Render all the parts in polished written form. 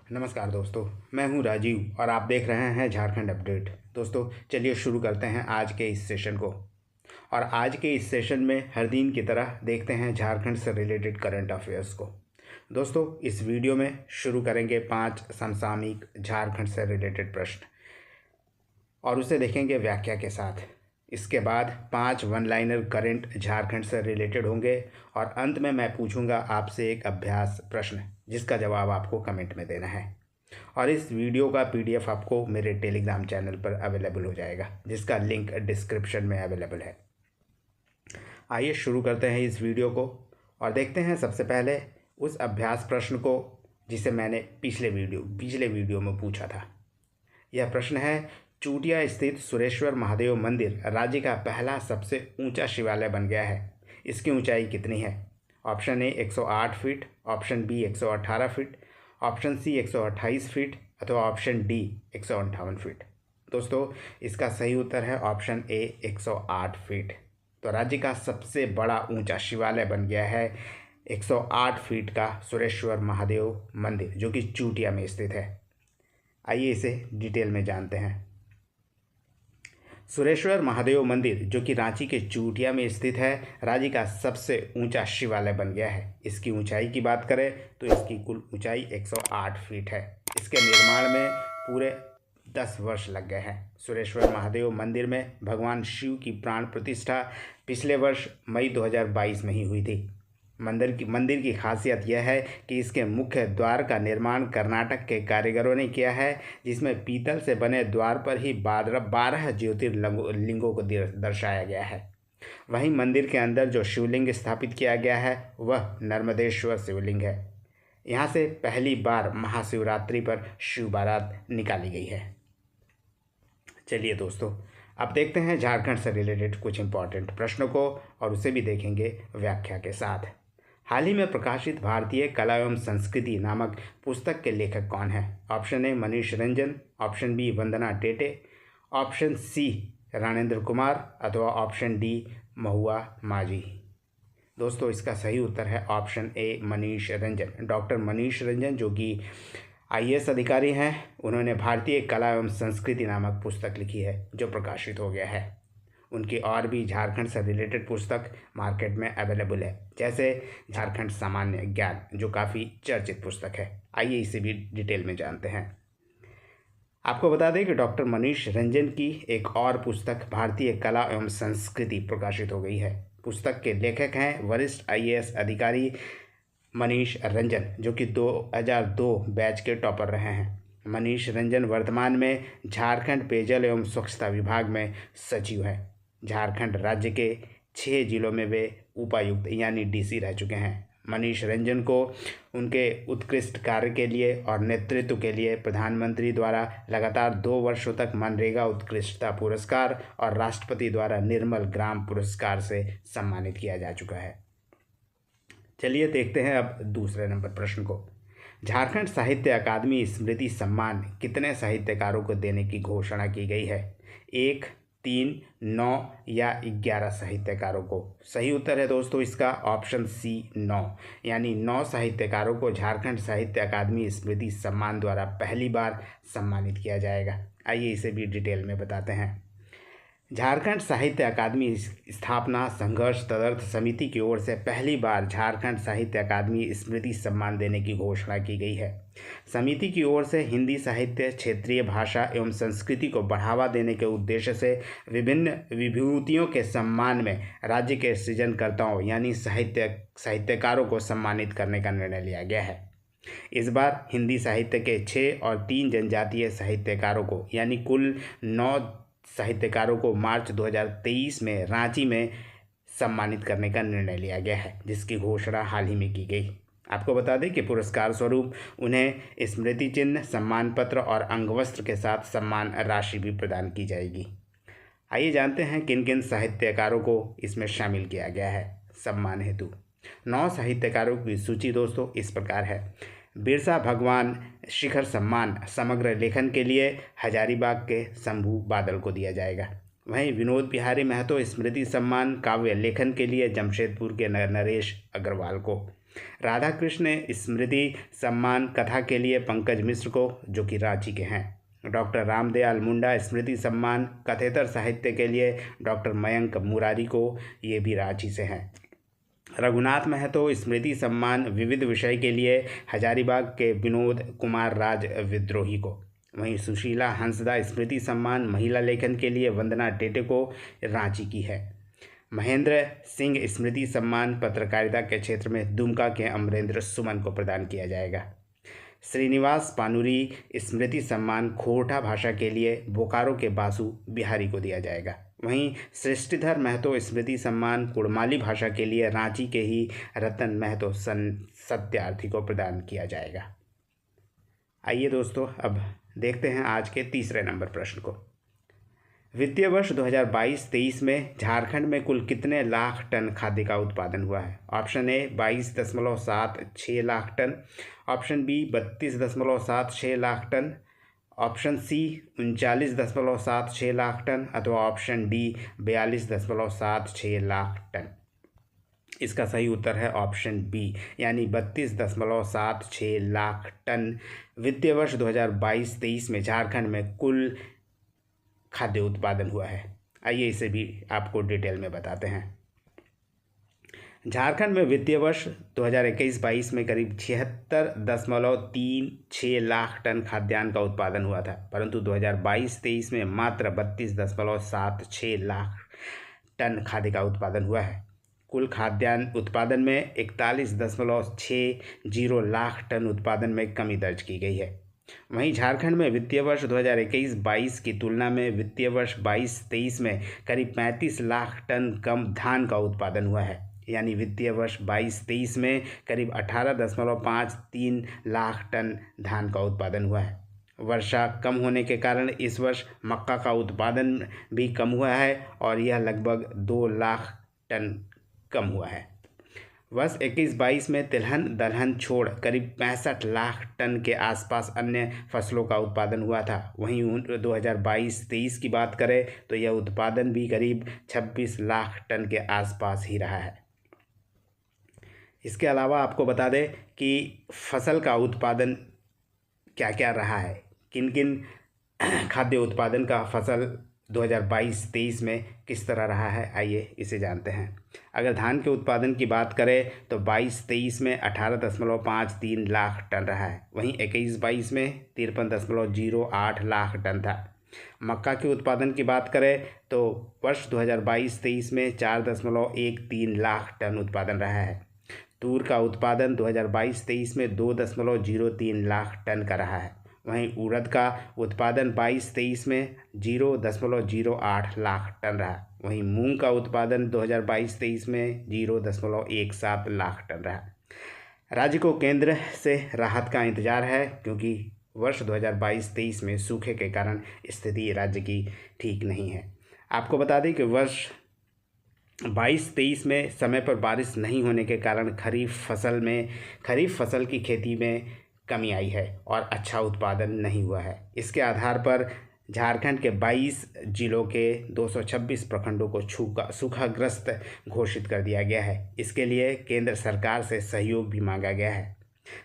नमस्कार दोस्तों, मैं हूं राजीव और आप देख रहे हैं झारखंड अपडेट। दोस्तों चलिए शुरू करते हैं आज के इस सेशन को। और आज के इस सेशन में हर दिन की तरह देखते हैं झारखंड से रिलेटेड करंट अफेयर्स को। दोस्तों इस वीडियो में शुरू करेंगे 5 समसामयिक झारखंड से रिलेटेड प्रश्न और उसे देखेंगे व्याख्या के साथ। इसके बाद 5 वन लाइनर करंट झारखंड से रिलेटेड होंगे और अंत में मैं पूछूंगा आपसे एक अभ्यास प्रश्न जिसका जवाब आपको कमेंट में देना है। और इस वीडियो का पीडीएफ आपको मेरे टेलीग्राम चैनल पर अवेलेबल हो जाएगा, जिसका लिंक डिस्क्रिप्शन में अवेलेबल है। आइए शुरू करते हैं इस वीडियो को और देखते हैं सबसे पहले उस अभ्यास प्रश्न को जिसे मैंने पिछले वीडियो में पूछा था। यह प्रश्न है, चूटिया स्थित सुरेश्वर महादेव मंदिर राज्य का पहला सबसे ऊंचा शिवालय बन गया है। इसकी ऊंचाई कितनी है? Option A 108 feet, option B 118 feet, option C 128 feet अथवा ऑप्शन डी 158 फीट। दोस्तों इसका सही उत्तर है ऑप्शन ए 108 फीट। तो राज्य का सबसे बड़ा ऊंचा शिवालय बन गया है 108 फीट का सुरेश्वर महादेव मंदिर, जो कि चूटिया में स्थित है। आइए इसे डिटेल में जानते हैं। सुरेश्वर महादेव मंदिर जो कि रांची के चूटिया में स्थित है, राज्य का सबसे ऊंचा शिवालय बन गया है। इसकी ऊंचाई की बात करें तो इसकी कुल ऊंचाई 108 फीट है। इसके निर्माण में पूरे 10 वर्ष लग गए हैं। सुरेश्वर महादेव मंदिर में भगवान शिव की प्राण प्रतिष्ठा पिछले वर्ष मई 2022 में ही हुई थी। मंदिर की खासियत यह है कि इसके मुख्य द्वार का निर्माण कर्नाटक के कारीगरों ने किया है, जिसमें पीतल से बने द्वार पर ही 12 ज्योतिर्लिंगों को दर्शाया गया है। वहीं मंदिर के अंदर जो शिवलिंग स्थापित किया गया है वह नर्मदेश्वर शिवलिंग है। यहाँ से पहली बार महाशिवरात्रि पर शिव बारात निकाली गई है। चलिए दोस्तों अब देखते हैं झारखंड से रिलेटेड कुछ इंपॉर्टेंट प्रश्नों को और उसे भी देखेंगे व्याख्या के साथ। हाल ही में प्रकाशित भारतीय कला एवं संस्कृति नामक पुस्तक के लेखक कौन है? Option A Manish Ranjan, option B Vandana Tete, option C Ranendra Kumar अथवा ऑप्शन डी महुआ माझी। दोस्तों इसका सही उत्तर है option A Manish Ranjan. Doctor Manish Ranjan जो कि IAS अधिकारी हैं, उन्होंने भारतीय कला एवं संस्कृति नामक पुस्तक लिखी है जो प्रकाशित हो गया है। उनकी और भी झारखंड से रिलेटेड पुस्तक मार्केट में अवेलेबल है, जैसे झारखंड सामान्य ज्ञान जो काफ़ी चर्चित पुस्तक है। आइए इसे भी डिटेल में जानते हैं। आपको बता दें कि डॉक्टर मनीष रंजन की एक और पुस्तक भारतीय कला एवं संस्कृति प्रकाशित हो गई है। पुस्तक के लेखक हैं वरिष्ठ IAS अधिकारी मनीष रंजन जो कि 2002 बैच के टॉपर रहे हैं। मनीष रंजन वर्तमान में झारखंड पेयजल एवं स्वच्छता विभाग में सचिव हैं। झारखंड राज्य के 6 जिलों में वे उपायुक्त यानी DC रह चुके हैं। मनीष रंजन को उनके उत्कृष्ट कार्य के लिए और नेतृत्व के लिए प्रधानमंत्री द्वारा लगातार 2 वर्षों तक मनरेगा उत्कृष्टता पुरस्कार और राष्ट्रपति द्वारा निर्मल ग्राम पुरस्कार से सम्मानित किया जा चुका है। चलिए देखते हैं अब दूसरे नंबर प्रश्न को। झारखंड साहित्य अकादमी स्मृति सम्मान कितने साहित्यकारों को देने की घोषणा की गई है? 1, 3, 9 या 11 साहित्यकारों को? सही उत्तर है दोस्तों इसका ऑप्शन सी 9, यानी 9 साहित्यकारों को झारखंड साहित्य अकादमी स्मृति सम्मान द्वारा पहली बार सम्मानित किया जाएगा। आइए इसे भी डिटेल में बताते हैं। झारखंड साहित्य अकादमी स्थापना संघर्ष तदर्थ समिति की ओर से पहली बार झारखंड साहित्य अकादमी स्मृति सम्मान देने की घोषणा की गई है। समिति की ओर से हिंदी साहित्य, क्षेत्रीय भाषा एवं संस्कृति को बढ़ावा देने के उद्देश्य से विभिन्न विभूतियों के सम्मान में राज्य के सृजनकर्ताओं यानी साहित्यकारों को सम्मानित करने का निर्णय लिया गया है। इस बार हिंदी साहित्य के 6 और 3 जनजातीय साहित्यकारों को यानी कुल 9 साहित्यकारों को मार्च 2023 में रांची में सम्मानित करने का निर्णय लिया गया है, जिसकी घोषणा हाल ही में की गई। आपको बता दें कि पुरस्कार स्वरूप उन्हें स्मृति चिन्ह, सम्मान पत्र और अंगवस्त्र के साथ सम्मान राशि भी प्रदान की जाएगी। आइए जानते हैं किन किन साहित्यकारों को इसमें शामिल किया गया है सम्मान हेतु। 9 साहित्यकारों की सूची दोस्तों इस प्रकार है। बिरसा भगवान शिखर सम्मान समग्र लेखन के लिए हजारीबाग के शंभू बादल को दिया जाएगा। वहीं विनोद बिहारी महतो स्मृति सम्मान काव्य लेखन के लिए जमशेदपुर के नरेश अग्रवाल को। राधा कृष्ण स्मृति सम्मान कथा के लिए पंकज मिश्र को, जो कि रांची के हैं। डॉक्टर रामदयाल मुंडा स्मृति सम्मान कथेतर साहित्य के लिए डॉक्टर मयंक मुरारी को, ये भी रांची से हैं। रघुनाथ महतो स्मृति सम्मान विविध विषय के लिए हजारीबाग के विनोद कुमार राज विद्रोही को। वहीं सुशीला हंसदा स्मृति सम्मान महिला लेखन के लिए वंदना टेटे को, रांची की है। महेंद्र सिंह स्मृति सम्मान पत्रकारिता के क्षेत्र में दुमका के अमरेंद्र सुमन को प्रदान किया जाएगा। श्रीनिवास पानुरी स्मृति सम्मान खोरठा भाषा के लिए बोकारो के बासु बिहारी को दिया जाएगा। वहीं सृष्टिधर महतो स्मृति सम्मान कुड़माली भाषा के लिए रांची के ही रतन महतो सत्यार्थी को प्रदान किया जाएगा। आइए दोस्तों, अब देखते हैं आज के तीसरे नंबर प्रश्न को। वित्तीय वर्ष 2022-23 में झारखंड में कुल कितने लाख टन खाद्य का उत्पादन हुआ है? Option A 22.76 lakh ton, option B 32.76 lakh ton, option C 39.76 lakh ton अथवा ऑप्शन डी 42.76 लाख टन। इसका सही उत्तर है ऑप्शन बी, यानी 32.76 लाख टन वित्तीय वर्ष 2022-23 में झारखंड में कुल खाद्य उत्पादन हुआ है। आइए इसे भी आपको डिटेल में बताते हैं। झारखंड में वित्तीय वर्ष 2021-22 में करीब 76.36 लाख टन खाद्यान्न का उत्पादन हुआ था, परंतु 2022-23 में मात्र 32.76 लाख टन खाद्य का उत्पादन हुआ है। कुल खाद्यान्न उत्पादन में 41.60 लाख टन उत्पादन में कमी दर्ज की गई है। वहीं झारखंड में वित्तीय वर्ष 2021-22 की तुलना में वित्तीय वर्ष 22-23 में करीब 35 लाख टन कम धान का उत्पादन हुआ है, यानी वित्तीय वर्ष 22-23 में करीब 18.53 लाख टन धान का उत्पादन हुआ है। वर्षा कम होने के कारण इस वर्ष मक्का का उत्पादन भी कम हुआ है और यह लगभग 2 लाख टन कम हुआ है। वर्ष 21-22 में तिलहन दलहन छोड़ करीब 65 लाख टन के आसपास अन्य फसलों का उत्पादन हुआ था। वहीं 2022-23 की बात करें तो यह उत्पादन भी करीब 26 लाख टन के आसपास ही रहा है। इसके अलावा आपको बता दें कि फसल का उत्पादन क्या क्या रहा है, किन किन खाद्य उत्पादन का फसल 2022-23 में किस तरह रहा है, आइए इसे जानते हैं। अगर धान के उत्पादन की बात करें तो 22-23 में 18.53 लाख टन रहा है। वहीं 21-22 में 53.08 लाख टन था। मक्का के उत्पादन की बात करें तो वर्ष 2022-23 में 4.13 लाख टन उत्पादन रहा है। तूर का उत्पादन 2022-23 में 2.03 लाख टन का रहा है। वहीं उड़द का उत्पादन 22-23 में 0.08 लाख टन रहा। वहीं मूंग का उत्पादन 2022-23 में 0.17 लाख टन रहा। राज्य को केंद्र से राहत का इंतजार है, क्योंकि वर्ष 2022-23 में सूखे के कारण स्थिति राज्य की ठीक नहीं है। आपको बता दें कि वर्ष 22-23 में समय पर बारिश नहीं होने के कारण खरीफ फसल की खेती में कमी आई है और अच्छा उत्पादन नहीं हुआ है। इसके आधार पर झारखंड के 22 जिलों के 226 प्रखंडों को सूखाग्रस्त घोषित कर दिया गया है। इसके लिए केंद्र सरकार से सहयोग भी मांगा गया है।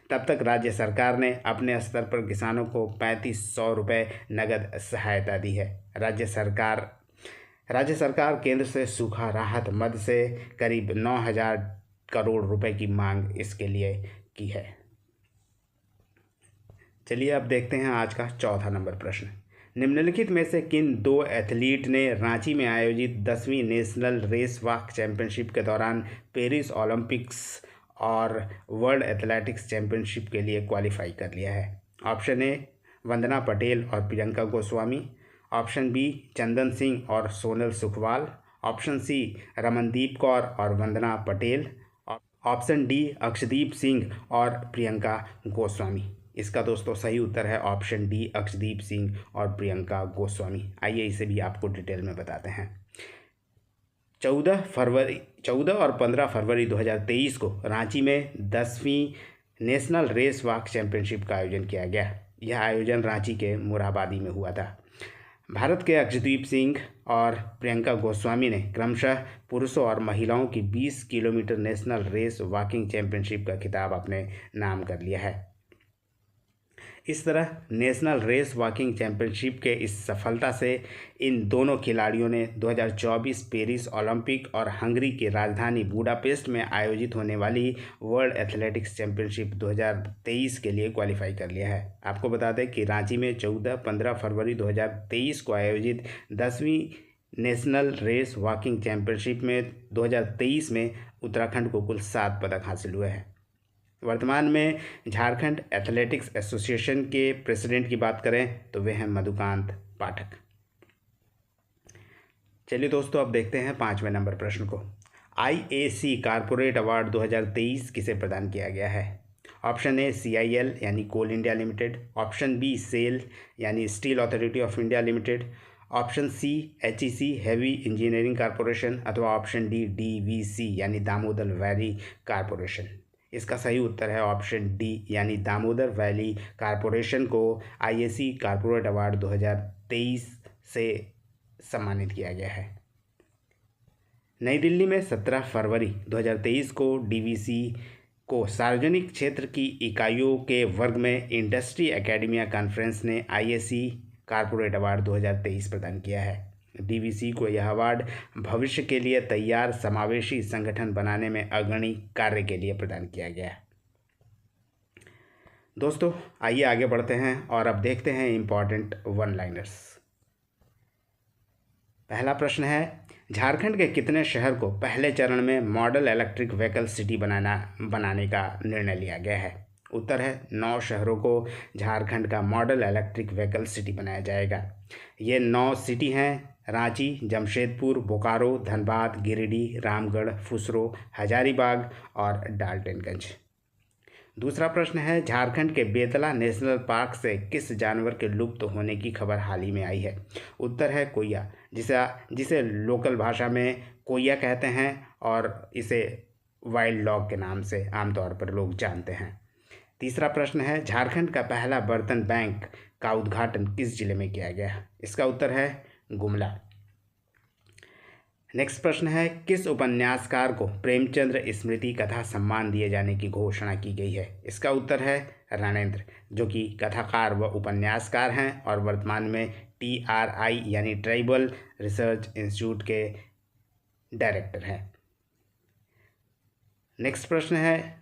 तब तक राज्य सरकार ने अपने स्तर पर किसानों को 3500 रुपये नगद सहायता दी है। राज्य सरकार केंद्र से सूखा राहत मद से करीब 9,000 करोड़ रुपए की मांग इसके लिए की है। चलिए अब देखते हैं आज का चौथा नंबर प्रश्न। निम्नलिखित में से किन 2 एथलीट ने रांची में आयोजित 10वीं नेशनल रेस वॉक चैंपियनशिप के दौरान पेरिस ओलंपिक्स और वर्ल्ड एथलेटिक्स चैंपियनशिप के लिए क्वालिफाई कर लिया है? ऑप्शन ए वंदना पटेल और प्रियंका गोस्वामी, ऑप्शन बी चंदन सिंह और सोनल सुखवाल, ऑप्शन सी रमनदीप कौर और वंदना पटेल, ऑप्शन डी अक्षदीप सिंह और प्रियंका गोस्वामी। इसका दोस्तों सही उत्तर है ऑप्शन डी अक्षदीप सिंह और प्रियंका गोस्वामी। आइए इसे भी आपको डिटेल में बताते हैं। 14 और 15 फरवरी 2023 को रांची में 10वीं नेशनल रेस वॉक चैंपियनशिप का आयोजन किया गया। यह आयोजन रांची के मोरहाबादी में हुआ था। भारत के अक्षदीप सिंह और प्रियंका गोस्वामी ने क्रमशः पुरुषों और महिलाओं की 20 kilometre national race walking championship का खिताब अपने नाम कर लिया है। इस तरह नेशनल रेस वॉकिंग चैंपियनशिप के इस सफलता से इन दोनों खिलाड़ियों ने 2024 पेरिस ओलंपिक और हंगरी की राजधानी बुडापेस्ट में आयोजित होने वाली वर्ल्ड एथलेटिक्स चैंपियनशिप 2023 के लिए क्वालिफाई कर लिया है। आपको बता दें कि रांची में 14-15 फरवरी 2023 को आयोजित 10वीं नेशनल रेस वॉकिंग चैंपियनशिप में 2023 में उत्तराखंड को कुल 7 पदक हासिल हुए हैं। वर्तमान में झारखंड एथलेटिक्स एसोसिएशन के प्रेसिडेंट की बात करें तो वे हैं मधुकांत पाठक। चलिए दोस्तों, अब देखते हैं 5वें नंबर प्रश्न को। IAC कारपोरेट अवार्ड 2023 किसे प्रदान किया गया है? ऑप्शन ए CIL यानी Coal India Limited, option B SAIL यानी Steel Authority of India Limited, option C HEC Heavy Engineering Corporation अथवा ऑप्शन डी DVC यानी दामोदर वैली कारपोरेशन। इसका सही उत्तर है ऑप्शन डी यानी दामोदर वैली कारपोरेशन को IAC कारपोरेट अवार्ड 2023 से सम्मानित किया गया है। नई दिल्ली में 17 फरवरी 2023 को DVC को सार्वजनिक क्षेत्र की इकाइयों के वर्ग में इंडस्ट्री एकेडमिया कॉन्फ्रेंस ने IAC कारपोरेट अवार्ड 2023 प्रदान किया है। DVC को यह अवार्ड भविष्य के लिए तैयार समावेशी संगठन बनाने में अग्रणी कार्य के लिए प्रदान किया गया है। दोस्तों, आइए आगे बढ़ते हैं और अब देखते हैं इम्पॉर्टेंट वन लाइनर्स। पहला प्रश्न है, झारखंड के कितने शहर को पहले चरण में मॉडल इलेक्ट्रिक व्हीकल सिटी बनाने का निर्णय लिया गया है? उत्तर है 9 शहरों को झारखंड का मॉडल इलेक्ट्रिक व्हीकल सिटी बनाया जाएगा। ये 9 सिटी हैं रांची, जमशेदपुर, बोकारो, धनबाद, गिरिडीह, रामगढ़, फुसरो, हजारीबाग और डाल्टनगंज। दूसरा प्रश्न है, झारखंड के बेतला नेशनल पार्क से किस जानवर के लुप्त होने की खबर हाल ही में आई है? उत्तर है कोइया, जिसे लोकल भाषा में कोइया कहते हैं और इसे वाइल्ड डॉग के नाम से आमतौर पर लोग जानते हैं। तीसरा प्रश्न है, झारखंड का पहला बर्तन बैंक का उद्घाटन किस जिले में किया गया? इसका उत्तर है गुमला। नेक्स्ट प्रश्न है, किस उपन्यासकार को प्रेमचंद्र स्मृति कथा सम्मान दिए जाने की घोषणा की गई है? इसका उत्तर है रणेंद्र, जो कि कथाकार व उपन्यासकार हैं और वर्तमान में TRI यानी ट्राइबल रिसर्च इंस्टीट्यूट के डायरेक्टर हैं। नेक्स्ट प्रश्न है,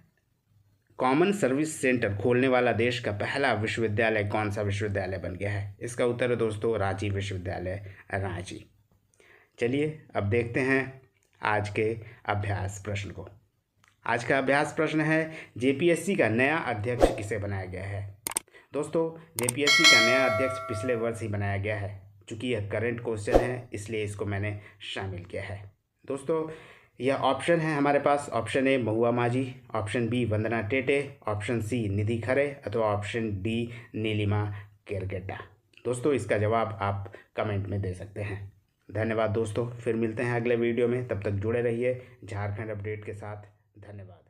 कॉमन सर्विस सेंटर खोलने वाला देश का पहला विश्वविद्यालय कौन सा विश्वविद्यालय बन गया है? इसका उत्तर है दोस्तों रांची विश्वविद्यालय, रांची। चलिए अब देखते हैं आज के अभ्यास प्रश्न को। आज का अभ्यास प्रश्न है, JPSC का नया अध्यक्ष किसे बनाया गया है? दोस्तों, JPSC का नया अध्यक्ष पिछले वर्ष ही बनाया गया है। चूँकि यह करंट क्वेश्चन है इसलिए इसको मैंने शामिल किया है। दोस्तों, यह ऑप्शन है हमारे पास, ऑप्शन ए महुआ माझी, option B Vandana Tete, option सी निधि खरे अथवा ऑप्शन डी नीलिमा केरकेटा। दोस्तों, इसका जवाब आप कमेंट में दे सकते हैं। धन्यवाद दोस्तों, फिर मिलते हैं अगले वीडियो में। तब तक जुड़े रहिए झारखंड अपडेट के साथ। धन्यवाद।